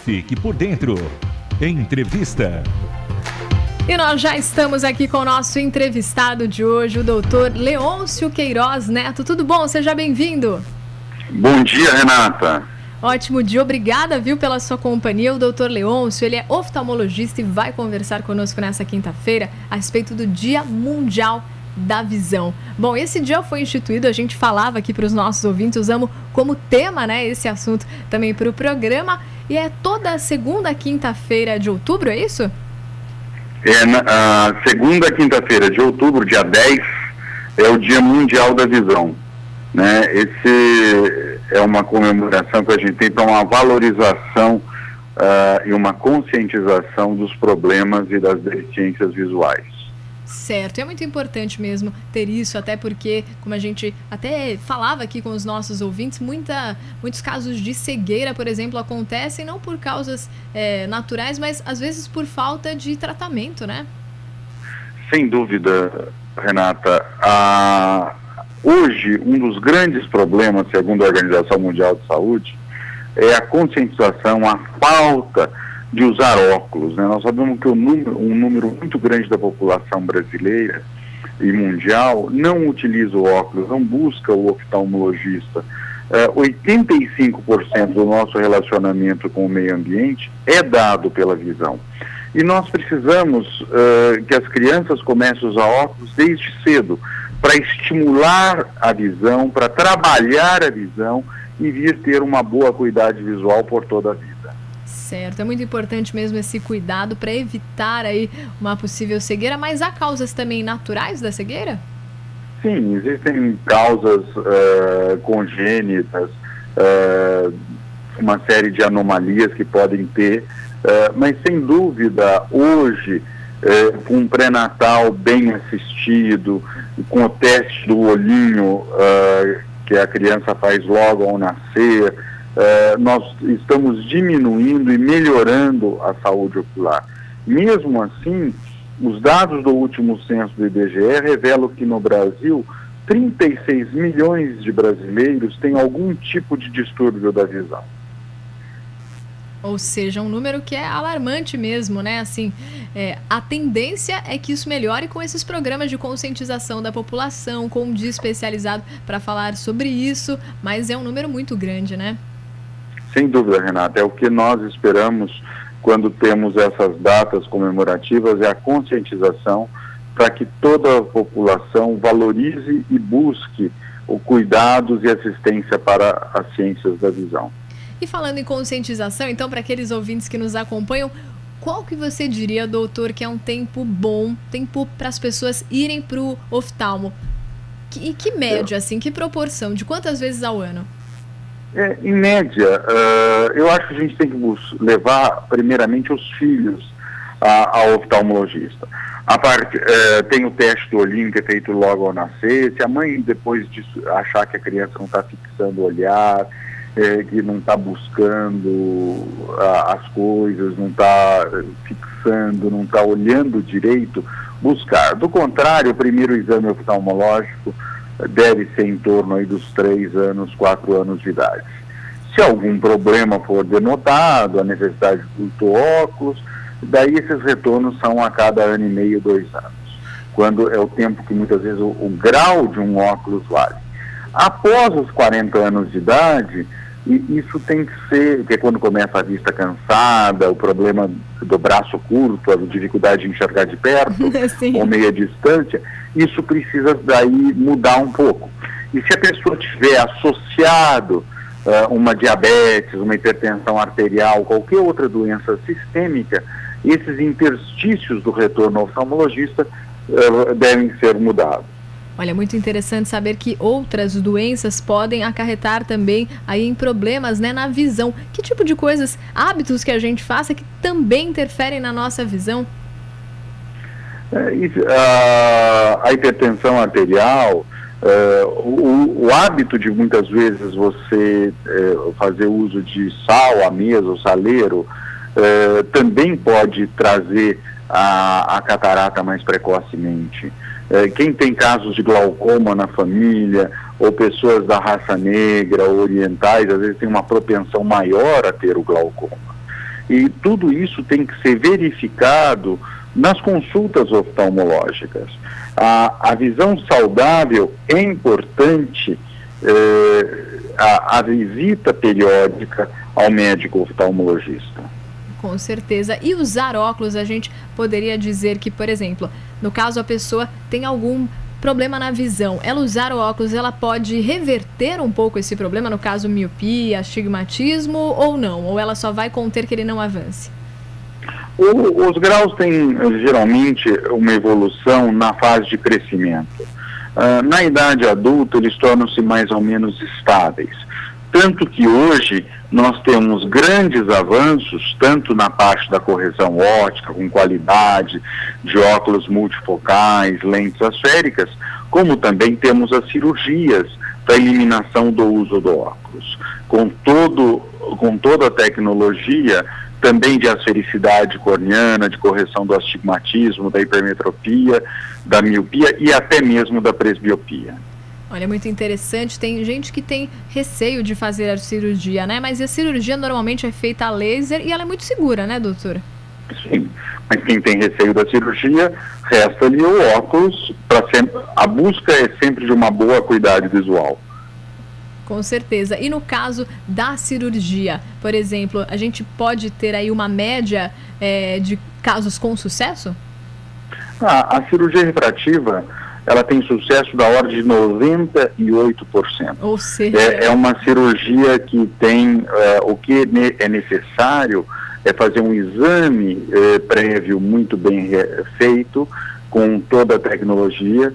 Fique por dentro. Entrevista. E nós já estamos aqui com o nosso entrevistado de hoje, o doutor Leôncio Queiroz Neto. Tudo bom? Seja bem-vindo. Bom dia, Renata. Ótimo dia, obrigada, viu, pela sua companhia. O doutor Leôncio, ele é oftalmologista e vai conversar conosco nessa quinta-feira a respeito do Dia Mundial da Visão. Bom, esse dia foi instituído, a gente falava aqui para os nossos ouvintes, usamos como tema, né, esse assunto também para o programa, e é toda segunda quinta-feira de outubro, é isso? A segunda quinta-feira de outubro, dia 10, é o Dia Mundial da Visão, né? Esse é uma comemoração que a gente tem para uma valorização e uma conscientização dos problemas e das deficiências visuais. Certo, é muito importante mesmo ter isso, até porque, como a gente até falava aqui com os nossos ouvintes, muitos casos de cegueira, por exemplo, acontecem não por causas naturais, mas às vezes por falta de tratamento, né? Sem dúvida, Renata. Hoje, um dos grandes problemas, segundo a Organização Mundial de Saúde, é a conscientização, a falta de usar óculos, né? Nós sabemos que um número muito grande da população brasileira e mundial não utiliza o óculos, não busca o oftalmologista. 85% do nosso relacionamento com o meio ambiente é dado pela visão. E nós precisamos que as crianças comecem a usar óculos desde cedo, para estimular a visão, para trabalhar a visão e vir ter uma boa acuidade visual por toda a vida. Certo, é muito importante mesmo esse cuidado para evitar aí uma possível cegueira, mas há causas também naturais da cegueira? Sim, existem causas congênitas, uma série de anomalias que podem ter, mas sem dúvida hoje, com um pré-natal bem assistido, com o teste do olhinho que a criança faz logo ao nascer, nós estamos diminuindo e melhorando a saúde ocular. Mesmo assim, os dados do último censo do IBGE revelam que no Brasil 36 milhões de brasileiros têm algum tipo de distúrbio da visão. Ou seja, um número que é alarmante mesmo, né? Assim, a tendência é que isso melhore com esses programas de conscientização da população, com um dia especializado para falar sobre isso, mas é um número muito grande, né? Sem dúvida, Renata, é o que nós esperamos quando temos essas datas comemorativas, é a conscientização para que toda a população valorize e busque o cuidados e assistência para as ciências da visão. E falando em conscientização, então, para aqueles ouvintes que nos acompanham, qual que você diria, doutor, que é um tempo bom, tempo para as pessoas irem para o oftalmo? E que média, assim, que proporção, de quantas vezes ao ano? Em média, eu acho que a gente tem que levar, primeiramente, os filhos ao oftalmologista. Tem o teste do olhinho que é feito logo ao nascer. Se a mãe, depois disso, achar que a criança não está fixando o olhar, que não está buscando as coisas, não está fixando, não está olhando direito, buscar. Do contrário, o primeiro exame oftalmológico deve ser em torno aí dos 3 anos, 4 anos de idade. Se algum problema for denotado, a necessidade do óculos, daí esses retornos são a cada ano e meio, 2 anos, quando é o tempo que muitas vezes o grau de um óculos vale. Após os 40 anos de idade, isso tem que ser, porque quando começa a vista cansada, o problema do braço curto, a dificuldade de enxergar de perto ou meia distância, isso precisa daí mudar um pouco. E se a pessoa tiver associado uma diabetes, uma hipertensão arterial, qualquer outra doença sistêmica, esses interstícios do retorno ao oftalmologista devem ser mudados. Olha, muito interessante saber que outras doenças podem acarretar também aí em problemas, né, na visão. Que tipo de coisas, hábitos que a gente faça que também interferem na nossa visão? A hipertensão arterial, o hábito de muitas vezes você fazer uso de sal à mesa, ou saleiro, também pode trazer a catarata mais precocemente. Quem tem casos de glaucoma na família, ou pessoas da raça negra ou orientais, às vezes tem uma propensão maior a ter o glaucoma. E tudo isso tem que ser verificado nas consultas oftalmológicas. A visão saudável é importante, a visita periódica ao médico oftalmologista. Com certeza. E usar óculos, a gente poderia dizer que, por exemplo, no caso a pessoa tem algum problema na visão, ela usar o óculos, ela pode reverter um pouco esse problema, no caso miopia, astigmatismo, ou não? Ou ela só vai conter que ele não avance? Os graus têm geralmente uma evolução na fase de crescimento. Na idade adulta eles tornam-se mais ou menos estáveis. Tanto que hoje nós temos grandes avanços, tanto na parte da correção óptica, com qualidade de óculos multifocais, lentes asféricas, como também temos as cirurgias para eliminação do uso do óculos. Com toda a tecnologia, também de asfericidade corneana, de correção do astigmatismo, da hipermetropia, da miopia e até mesmo da presbiopia. Olha, muito interessante. Tem gente que tem receio de fazer a cirurgia, né? Mas a cirurgia normalmente é feita a laser e ela é muito segura, né, doutora? Sim, mas quem tem receio da cirurgia, resta-lhe o óculos. A busca é sempre de uma boa acuidade visual. Com certeza. E no caso da cirurgia, por exemplo, a gente pode ter aí uma média de casos com sucesso? A cirurgia refrativa, ela tem sucesso da ordem de 98%. Ou seja... É uma cirurgia que tem, o que é necessário é fazer um exame prévio muito bem feito, com toda a tecnologia,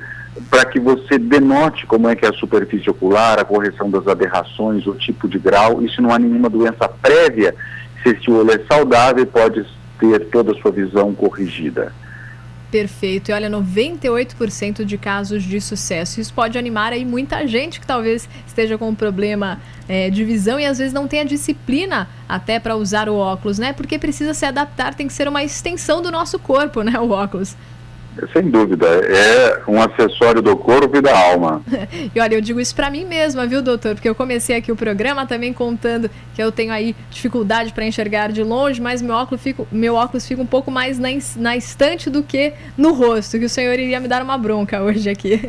para que você denote como é que é a superfície ocular, a correção das aberrações, o tipo de grau, e se não há nenhuma doença prévia, se esse olho é saudável, pode ter toda a sua visão corrigida. Perfeito. E olha, 98% de casos de sucesso. Isso pode animar aí muita gente que talvez esteja com um problema de visão e às vezes não tenha disciplina até para usar o óculos, né? Porque precisa se adaptar, tem que ser uma extensão do nosso corpo, né? O óculos. Sem dúvida, é um acessório do corpo e da alma. E olha, eu digo isso pra mim mesma, viu, doutor? Porque eu comecei aqui o programa também contando que eu tenho aí dificuldade para enxergar de longe, mas meu óculos fica um pouco mais na estante do que no rosto, que o senhor iria me dar uma bronca hoje aqui.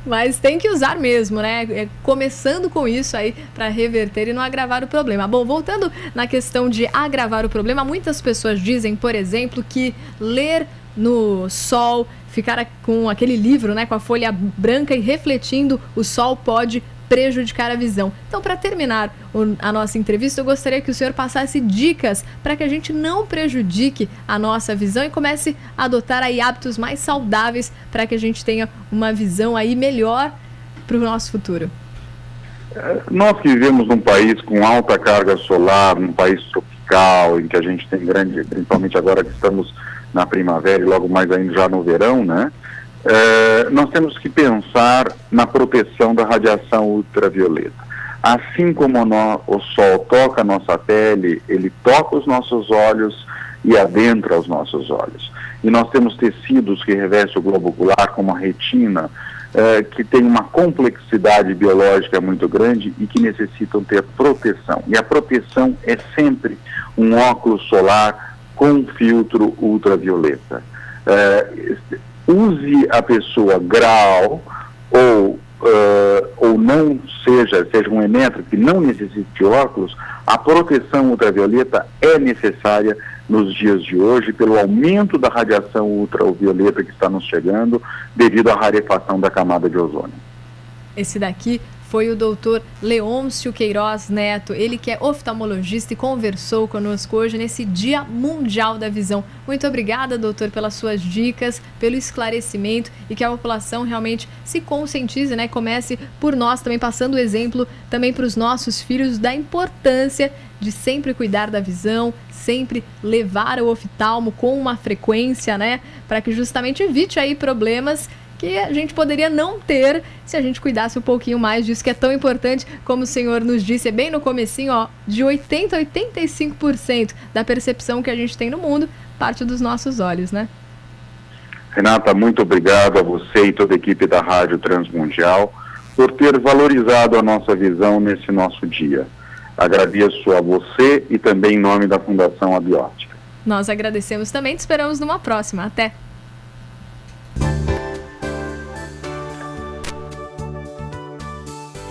Mas tem que usar mesmo, né? Começando com isso aí para reverter e não agravar o problema. Bom, voltando na questão de agravar o problema, muitas pessoas dizem, por exemplo, que ler no sol, ficar com aquele livro, né, com a folha branca e refletindo o sol pode prejudicar a visão. Então, para terminar a nossa entrevista, eu gostaria que o senhor passasse dicas para que a gente não prejudique a nossa visão e comece a adotar aí hábitos mais saudáveis para que a gente tenha uma visão aí melhor para o nosso futuro. Nós que vivemos num país com alta carga solar, num país tropical, em que a gente tem grande, principalmente agora que estamos na primavera e logo mais ainda já no verão, né? Nós temos que pensar na proteção da radiação ultravioleta. Assim como o sol toca a nossa pele, ele toca os nossos olhos e adentra os nossos olhos. E nós temos tecidos que revestem o globo ocular, como a retina, que tem uma complexidade biológica muito grande e que necessitam ter proteção. E a proteção é sempre um óculos solar com filtro ultravioleta. Use a pessoa grau ou não seja um emetro que não necessite de óculos, a proteção ultravioleta é necessária nos dias de hoje pelo aumento da radiação ultravioleta que está nos chegando devido à rarefação da camada de ozônio. Esse daqui foi o doutor Leôncio Queiroz Neto, ele que é oftalmologista e conversou conosco hoje nesse Dia Mundial da Visão. Muito obrigada, doutor, pelas suas dicas, pelo esclarecimento e que a população realmente se conscientize, né? Comece por nós também, passando o exemplo também para os nossos filhos da importância de sempre cuidar da visão, sempre levar o oftalmo com uma frequência, né? Para que justamente evite aí problemas que a gente poderia não ter se a gente cuidasse um pouquinho mais disso, que é tão importante, como o senhor nos disse, bem no comecinho, ó, de 80% a 85% da percepção que a gente tem no mundo parte dos nossos olhos, né? Renata, muito obrigado a você e toda a equipe da Rádio Transmundial por ter valorizado a nossa visão nesse nosso dia. Agradeço a você e também em nome da Fundação Abiótica. Nós agradecemos também, te esperamos numa próxima. Até!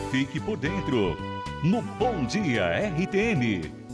Fique por dentro no Bom Dia RTN.